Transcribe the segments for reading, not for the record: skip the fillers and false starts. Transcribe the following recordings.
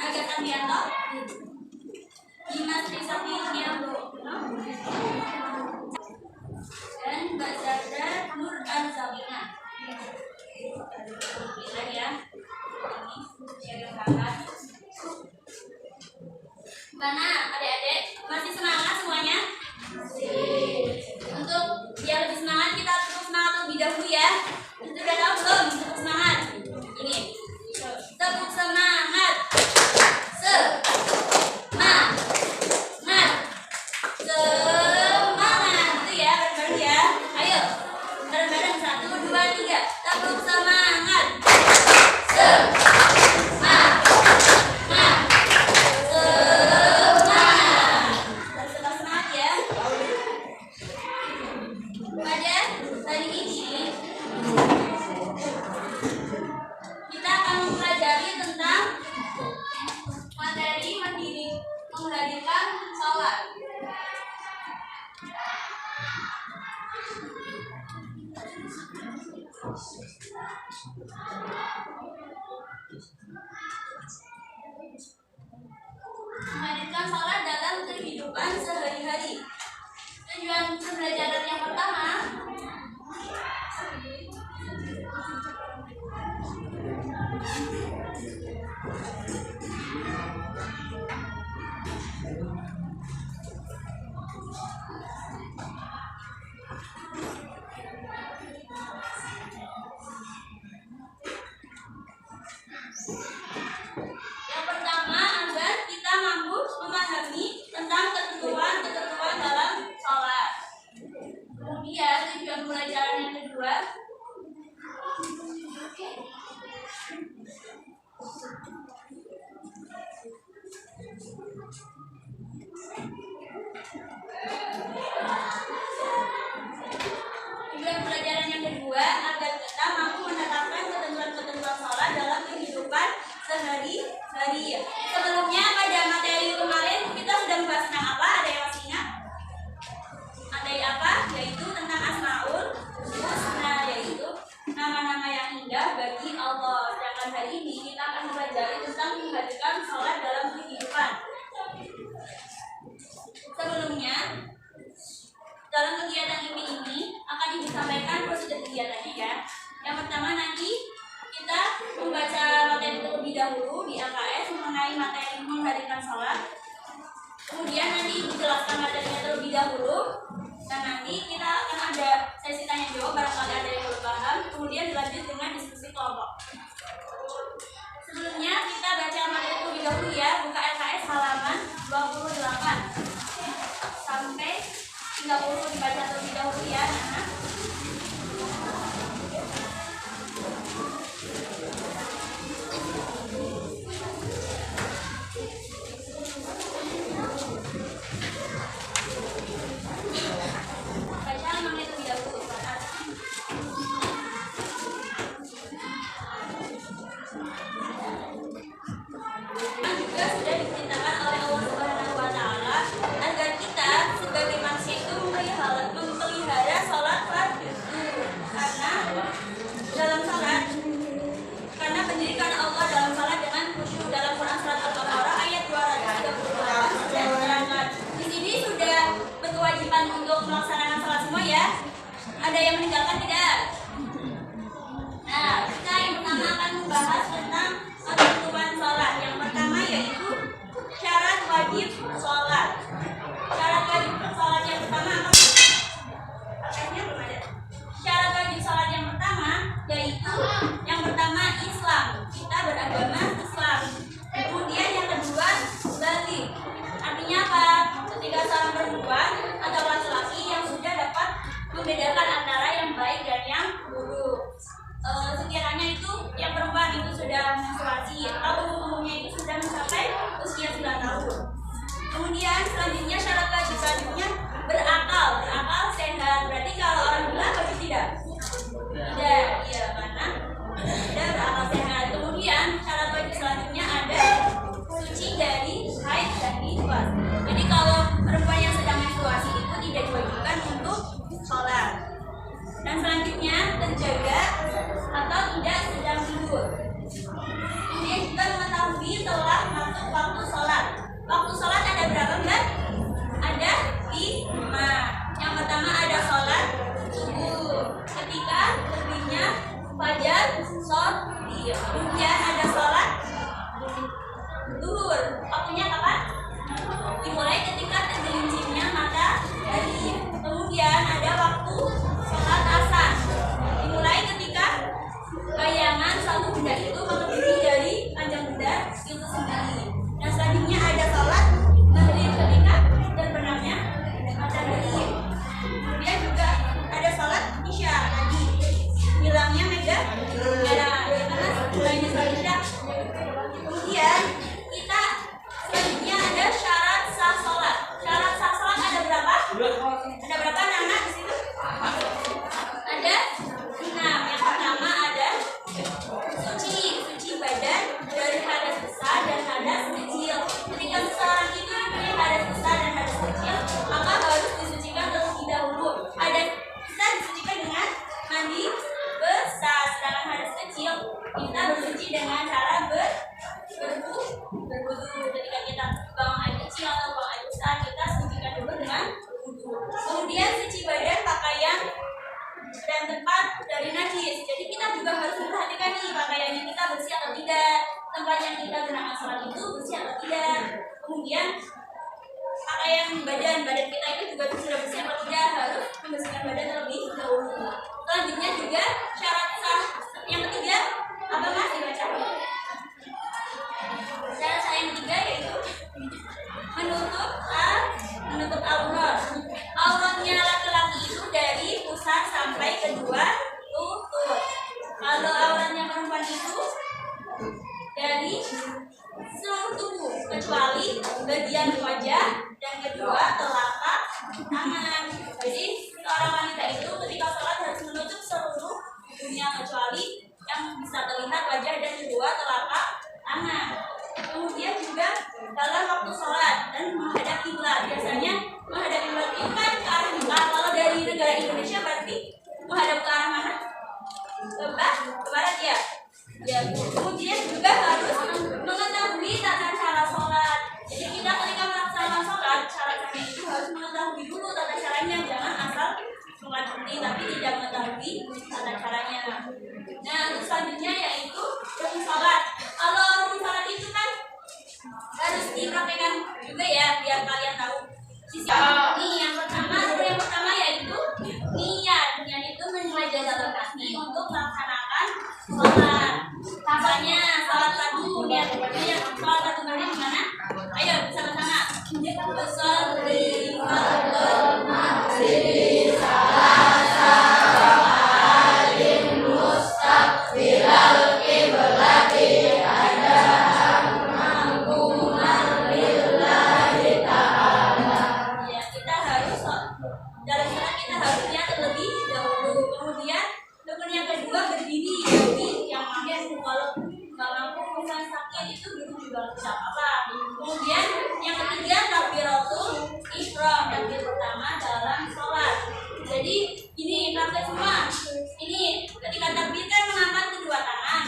Agatha Bianto, Dimas Trisakti dan Mbak Zahra Nur Anzalina. Lihat ya, ini yang berangkat. Mana adik-adik masih semangat semuanya? Untuk biar lebih semangat kita terus semangat lebih dahulu ya. Sudah tahu belum tepuk semangat? Ini tepuk semangat. Semangat. Semangat. Itu ya, bareng-bareng ya. Ayo. Bareng-bareng 1, 2, 3. Tepuk semangat. Menghadirkan sholat. Menghadirkan sholat dalam kehidupan sehari-hari. Tujuan pembelajaran yang pertama, agar kita mampu memahami tentang ketentuan dalam sholat. Kemudian tujuan pelajaran yang kedua, agar kita mampu menetapkan ketentuan sholat dalam kehidupan sehari-hari. Sebelumnya pada materi kemarin kita sudah membahas tentang apa? Ada yang masih ingat? Materi apa? Yaitu tentang Asmaul Husna, yaitu nama-nama yang indah bagi Allah. Sedangkan hari ini kita akan mempelajari tentang menghadirkan sholat dalam kehidupan. Sebelumnya, dalam kegiatan ini akan disampaikan prosedur kegiatannya ya. Yang pertama nanti kita membaca materi terlebih dahulu di AKS mengenai materi menghadirkan sholat. Kemudian nanti dijelaskan materinya terlebih dahulu. Dan nanti kita akan ada sesi tanya jawab barangkali ada yang belum paham. Kemudian dilanjut dengan diskusi kelompok. Sebelumnya kita baca materi terlebih dahulu ya. Buka LKS halaman 28 sampai 30 dibaca terlebih dahulu ya. Untuk melaksanakan sholat semua ya. Ada yang meninggalkan tidak? Nah, kita yang pertama akan membahas tentang ketentuan sholat. Yang pertama yaitu syarat wajib sholat. Syarat wajib sholat yang pertama apa? Syarat wajib sholat yang pertama yaitu yang pertama Islam. Kita beragama Islam. Kemudian yang kedua balik. Artinya apa? Ketika seorang perempuan atau laki-laki yang sudah dapat membedakan antara yang baik dan yang buruk. Sekiranya itu yang perempuan itu sudah menstruasi atau umumnya itu sudah mencapai usia 9 tahun. Kemudian selanjutnya syarat wajib selanjutnya berakal sehat. Berarti kalau orang gila pasti tidak? Tidak, ya karena tidak berakal sehat. Kemudian syarat wajib selanjutnya ada suci dari haid dan nifas. Jadi kalau perempuan yang sedang menstruasi itu tidak diwajibkan untuk sholat. aurat. Auratnya laki-laki itu dari pusar sampai kedua lutut. Kalau auratnya perempuan itu dari seluruh tubuh kecuali bagian wajah dan kedua telapak tangan. Jadi seorang wanita itu ketika sholat harus menutup seluruh tubuhnya kecuali yang bisa terlihat wajah dan kedua telapak tangan. Kemudian juga dalam waktu sholat dan menghadap kiblat, biasanya menghadap kiblat itu kan ke arah kiblat. Kalau dari negara Indonesia berarti menghadap ke arah mana? Ke barat ya. Ya, kemudian juga harus mengetahui tata cara sholat. Jadi kita ketika melaksanakan sholat, syaratnya itu harus mengetahui dulu tata caranya, jangan asal sholat seperti tapi tidak mengetahui tata caranya. Nah, untuk selanjutnya yaitu rukun sholat. Kalau rukun sholat itu kan harus dipraktekkan juga ya, biar kalian tahu. Ini yang pertama yaitu niat. Niat itu menjadikan hati untuk melaksanakan sholat. Misalnya sholat satu, niat sholat satu kali di mana? Ayo sama-sama. Sholli fardhu maghrib salasa rakaatin mustaqbilal qiblati adahan mangkuman lillahi ta'ala. Ya, kita harus dalam sholat kita harus niat terlebih dahulu. Kemudian rukun yang kedua berdiri. Jadi yang makin kalau nggak mampu misalnya sakit itu duduk juga tidak apa-apa. Kemudian yang ketiga takbiratul ihram, takbir pertama dalam sholat. Jadi ini praktek semua. Ini ketika takbir kan mengangkat kedua tangan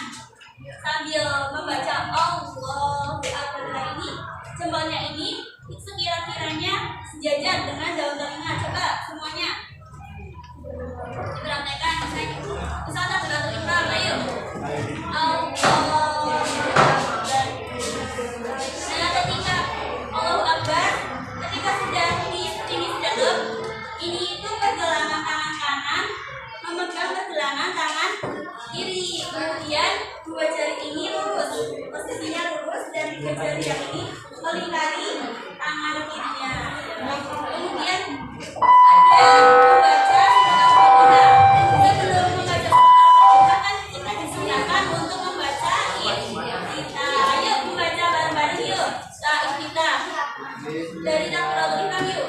sambil membaca Allahu Akbar. Ini jempolnya ini sekira-kiranya sejajar dengan daun telinga. Coba semuanya dipraktekkan. Misalnya takbiratul ihram, ayo. Allahu Akbar. Nah, ketika Allahu Akbar, ketika sudah ini sudah up, ini itu pergelangan tangan kanan memegang pergelangan tangan kiri. Kemudian dua jari ini lurus, posisinya lurus, dan tiga jari yang ini melingkari tangan kirinya. Kemudian ada membaca surat Al-Fatihah. Sebelum membaca surat Al-Fatihah kan kita disunahkan untuk membaca iftitah. Ayo membaca bareng-bareng yuk. Iftitah dari takbiratul ihram yuk.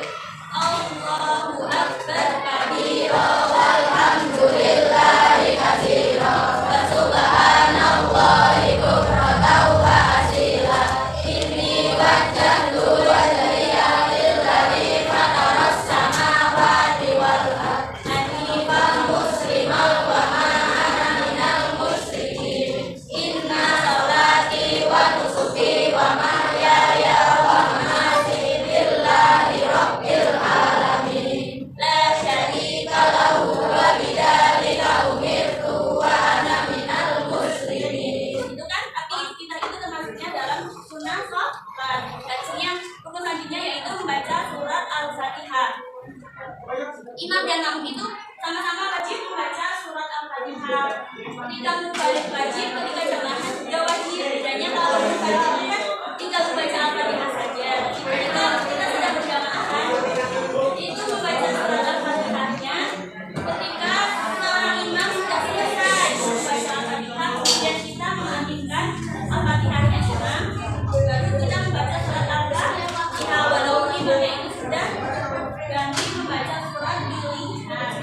Allahu Akbar kabira walhamdulillahi katsira wa subhanallahi bukratan wa asila. Inni wajjahtu wajhiya lilladzi fataras samawati wal ardh hanifan musliman wa ma ana minal musyrikin. Inna sholati wa nusuki wa mahyaya wa mamati lillahi rabbil alamin la syarika lahu wa bidzalika umirtu wa ana minal muslimin. Itu kan tapi kita itu termasuknya dalam sunnah sholat. Dan yang rukun selanjutnya yaitu membaca surat Al-Fatihah. Imam dan makmum itu sama-sama wajib membaca surat Al-Fatihah. Ketika mubalik wajib, ketika jamaah juga wajib. Bedanya kalau mubalik itu kan tinggal membaca Al-Fatihah saja. Ketika kita sudah berjamaah itu membaca surat Al-Fatihahnya. Ketika seorang imam sudah selesai membaca Al-Fatihah, kemudian kita mengaminkan Al-Fatihahnya imam, baru kita membaca surat Al-Fatihah. Walaupun imamnya itu sudah ganti membaca surat pilihan.